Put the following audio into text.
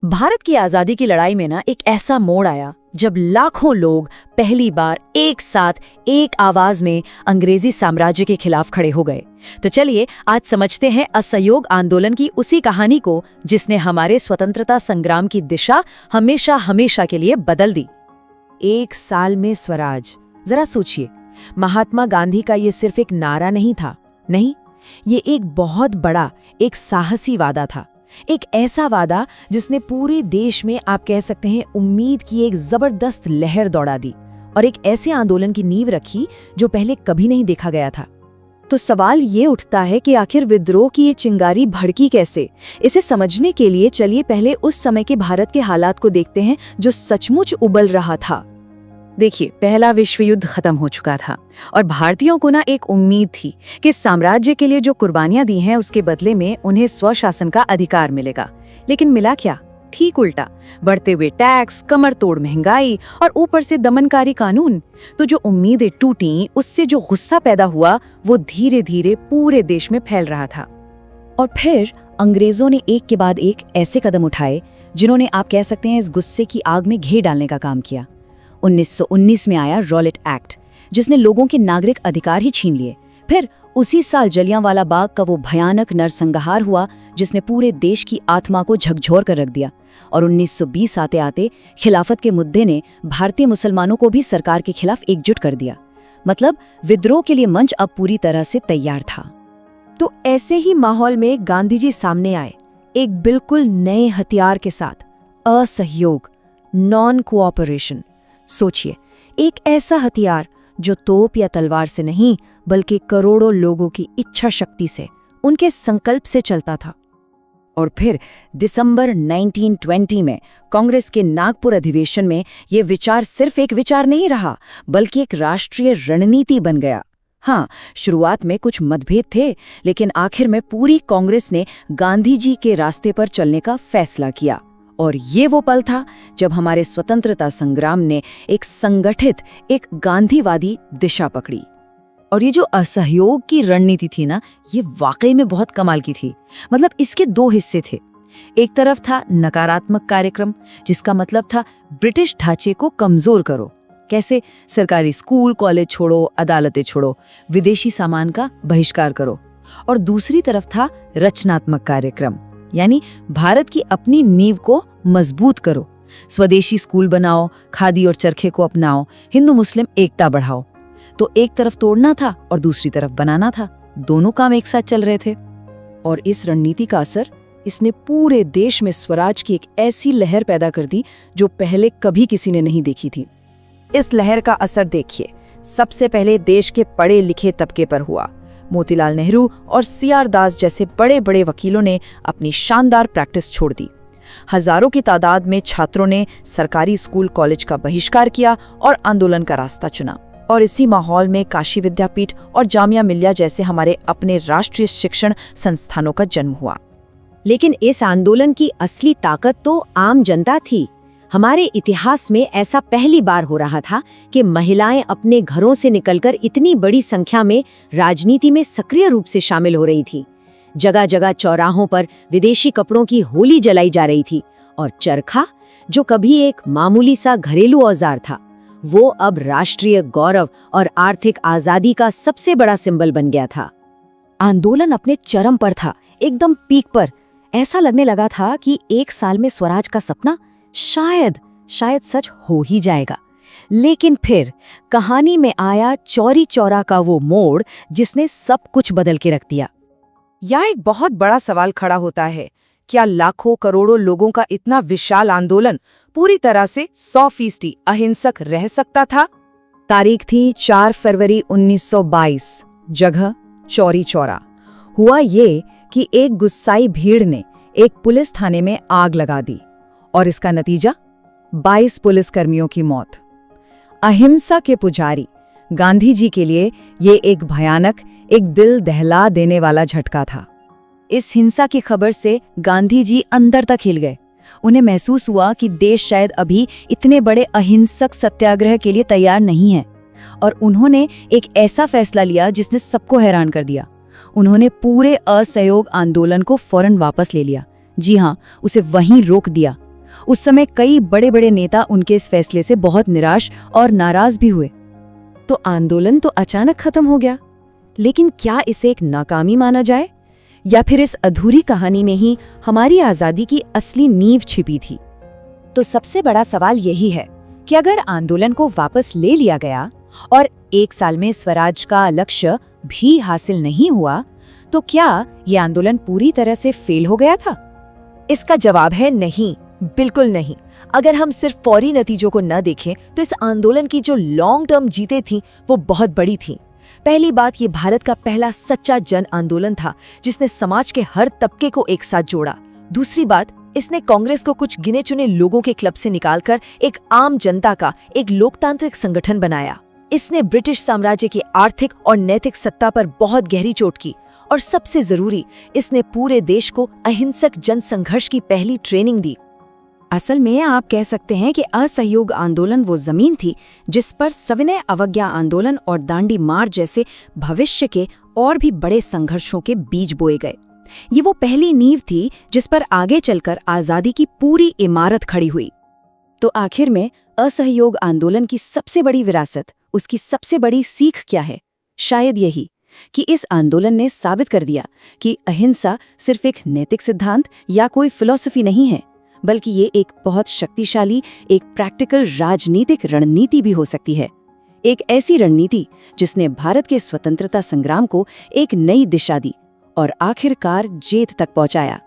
भारत की आजादी की लड़ाई में ना एक ऐसा मोड़ आया जब लाखों लोग पहली बार एक साथ एक आवाज में अंग्रेजी साम्राज्य के खिलाफ खड़े हो गए। तो चलिए आज समझते हैं असहयोग आंदोलन की उसी कहानी को जिसने हमारे स्वतंत्रता संग्राम की दिशा हमेशा हमेशा के लिए बदल दी। 1 साल में स्वराज। जरा सोचिए, महात्मा गांधी का ये सिर्फ एक नारा नहीं था, नहीं, ये एक बहुत बड़ा, एक साहसी वादा था। एक ऐसा वादा जिसने पूरे देश में, आप कह सकते हैं, उम्मीद की एक जबरदस्त लहर दौड़ा दी और एक ऐसे आंदोलन की नींव रखी जो पहले कभी नहीं देखा गया था। तो सवाल ये उठता है कि आखिर विद्रोह की ये चिंगारी भड़की कैसे? इसे समझने के लिए चलिए पहले उस समय के भारत के हालात को देखते हैं जो सचमुच उबल रहा था। देखिए, पहला विश्व युद्ध खत्म हो चुका था और भारतीयों को ना एक उम्मीद थी कि साम्राज्य के लिए जो कुर्बानियां दी हैं उसके बदले में उन्हें स्वशासन का अधिकार मिलेगा। लेकिन मिला क्या? ठीक उल्टा, बढ़ते हुए टैक्स, कमर तोड़ महंगाई और ऊपर से दमनकारी कानून। तो जो उम्मीदें टूटी, उससे जो गुस्सा पैदा हुआ वो धीरे धीरे पूरे देश में फैल रहा था। और फिर अंग्रेजों ने एक के बाद एक ऐसे कदम उठाए जिन्होंने, आप कह सकते हैं, इस गुस्से की आग में घी डालने का काम किया। 1919 में आया रॉलेट एक्ट, जिसने लोगों के नागरिक अधिकार ही छीन लिए। फिर उसी साल जलियांवाला बाग का वो भयानक नरसंहार हुआ जिसने पूरे देश की आत्मा को झकझोर कर रख दिया। और 1920 आते आते खिलाफत के मुद्दे ने भारतीय मुसलमानों को भी सरकार के खिलाफ एकजुट कर दिया। मतलब विद्रोह के लिए मंच अब पूरी तरह से तैयार था। तो ऐसे ही माहौल में गांधी जी सामने आए, एक बिल्कुल नए हथियार के साथ, असहयोग, नॉन कोऑपरेशन। सोचिए, एक ऐसा हथियार जो तोप या तलवार से नहीं बल्कि करोड़ों लोगों की इच्छा शक्ति से, उनके संकल्प से चलता था। और फिर दिसंबर 1920 में कांग्रेस के नागपुर अधिवेशन में ये विचार सिर्फ एक विचार नहीं रहा बल्कि एक राष्ट्रीय रणनीति बन गया। हाँ, शुरुआत में कुछ मतभेद थे, लेकिन आखिर में पूरी कांग्रेस ने गांधी जी के रास्ते पर चलने का फैसला किया। और ये वो पल था जब हमारे स्वतंत्रता संग्राम ने एक संगठित, एक गांधीवादी दिशा पकड़ी। और ये जो असहयोग की रणनीति थी ना, ये वाकई में बहुत कमाल की थी। मतलब इसके 2 हिस्से थे। एक तरफ था नकारात्मक कार्यक्रम, जिसका मतलब था ब्रिटिश ढांचे को कमजोर करो। कैसे? सरकारी स्कूल कॉलेज छोड़ो, अदालतें छोड़ो, विदेशी सामान का बहिष्कार करो। और दूसरी तरफ था रचनात्मक कार्यक्रम, यानी भारत की अपनी नींव को मजबूत करो, स्वदेशी स्कूल बनाओ, खादी और चरखे को अपनाओ, हिंदू मुस्लिम एकता बढ़ाओ। तो एक तरफ तोड़ना था और दूसरी तरफ बनाना था। दोनों काम एक साथ चल रहे थे। और इस रणनीति का असर, इसने पूरे देश में स्वराज की एक ऐसी लहर पैदा कर दी जो पहले कभी किसी ने नहीं देखी थी। इस लहर का असर देखिए, सबसे पहले देश के पढ़े लिखे तबके पर हुआ। मोतीलाल नेहरू और सीआर दास जैसे बड़े बड़े वकीलों ने अपनी शानदार प्रैक्टिस छोड़ दी। हजारों की तादाद में छात्रों ने सरकारी स्कूल कॉलेज का बहिष्कार किया और आंदोलन का रास्ता चुना। और इसी माहौल में काशी विद्यापीठ और जामिया मिलिया जैसे हमारे अपने राष्ट्रीय शिक्षण संस्थानों का जन्म हुआ। लेकिन इस आंदोलन की असली ताकत तो आम जनता थी। हमारे इतिहास में ऐसा पहली बार हो रहा था कि महिलाएं अपने घरों से निकलकर इतनी बड़ी संख्या में राजनीति में सक्रिय रूप से शामिल हो रही थी। जगह जगह चौराहों पर विदेशी कपड़ों की होली जलाई जा रही थी और चरखा, जो कभी एक मामूली सा घरेलू औजार था, वो अब राष्ट्रीय गौरव और आर्थिक आजादी का सबसे बड़ा सिंबल बन गया था। आंदोलन अपने चरम पर था, एकदम पीक पर। ऐसा लगने लगा था कि 1 साल में स्वराज का सपना शायद सच हो ही जाएगा। लेकिन फिर कहानी में आया चौरी चौरा का वो मोड़ जिसने सब कुछ बदल के रख दिया। यहाँ एक बहुत बड़ा सवाल खड़ा होता है, क्या लाखों करोड़ों लोगों का इतना विशाल आंदोलन पूरी तरह से 100% अहिंसक रह सकता था? तारीख थी 4 फरवरी 1922, जगह चौरी चौरा। हुआ ये कि एक गुस्साई भीड़ ने एक पुलिस थाने में आग लगा दी और इसका नतीजा 22 पुलिसकर्मियों की मौत। अहिंसा के पुजारी गांधी जी के लिए ये एक भयानक, एक दिल दहला देने वाला झटका था। इस हिंसा की खबर से गांधी जी अंदर तक हिल गए। उन्हें महसूस हुआ कि देश शायद अभी इतने बड़े अहिंसक सत्याग्रह के लिए तैयार नहीं है। और उन्होंने एक ऐसा फैसला लिया जिसने सबको हैरान कर दिया। उन्होंने पूरे असहयोग आंदोलन को फौरन वापस ले लिया। जी हाँ, उसे वहीं रोक दिया। उस समय कई बड़े बड़े नेता उनके इस फैसले से बहुत निराश और नाराज भी हुए। तो आंदोलन तो अचानक खत्म हो गया, लेकिन क्या इसे एक नाकामी माना जाए, या फिर इस अधूरी कहानी में ही हमारी आजादी की असली नींव छिपी थी? तो सबसे बड़ा सवाल यही है कि अगर आंदोलन को वापस ले लिया गया और 1 साल में स्वराज का लक्ष्य भी हासिल नहीं हुआ, तो क्या ये आंदोलन पूरी तरह से फेल हो गया था? इसका जवाब है नहीं, बिल्कुल नहीं। अगर हम सिर्फ फौरी नतीजों को न देखें तो इस आंदोलन की जो लॉन्ग टर्म जीतें थीं वो बहुत बड़ी थीं। पहली बात, ये भारत का पहला सच्चा जन आंदोलन था जिसने समाज के हर तबके को एक साथ जोड़ा। दूसरी बात, इसने कांग्रेस को कुछ गिने चुने लोगों के क्लब से निकालकर एक आम जनता का एक लोकतांत्रिक संगठन बनाया। इसने ब्रिटिश साम्राज्य की आर्थिक और नैतिक सत्ता पर बहुत गहरी चोट की, और सबसे जरूरी, इसने पूरे देश को अहिंसक जन संघर्ष की पहली ट्रेनिंग दी। असल में आप कह सकते हैं कि असहयोग आंदोलन वो जमीन थी जिस पर सविनय अवज्ञा आंदोलन और दांडी मार्च जैसे भविष्य के और भी बड़े संघर्षों के बीज बोए गए। ये वो पहली नींव थी जिस पर आगे चलकर आजादी की पूरी इमारत खड़ी हुई। तो आखिर में असहयोग आंदोलन की सबसे बड़ी विरासत, उसकी सबसे बड़ी सीख क्या है? शायद यही कि इस आंदोलन ने साबित कर दिया कि अहिंसा सिर्फ एक नैतिक सिद्धांत या कोई फिलॉसफी नहीं है, बल्कि ये एक बहुत शक्तिशाली, एक प्रैक्टिकल राजनीतिक रणनीति भी हो सकती है। एक ऐसी रणनीति जिसने भारत के स्वतंत्रता संग्राम को एक नई दिशा दी और आखिरकार जीत तक पहुंचाया।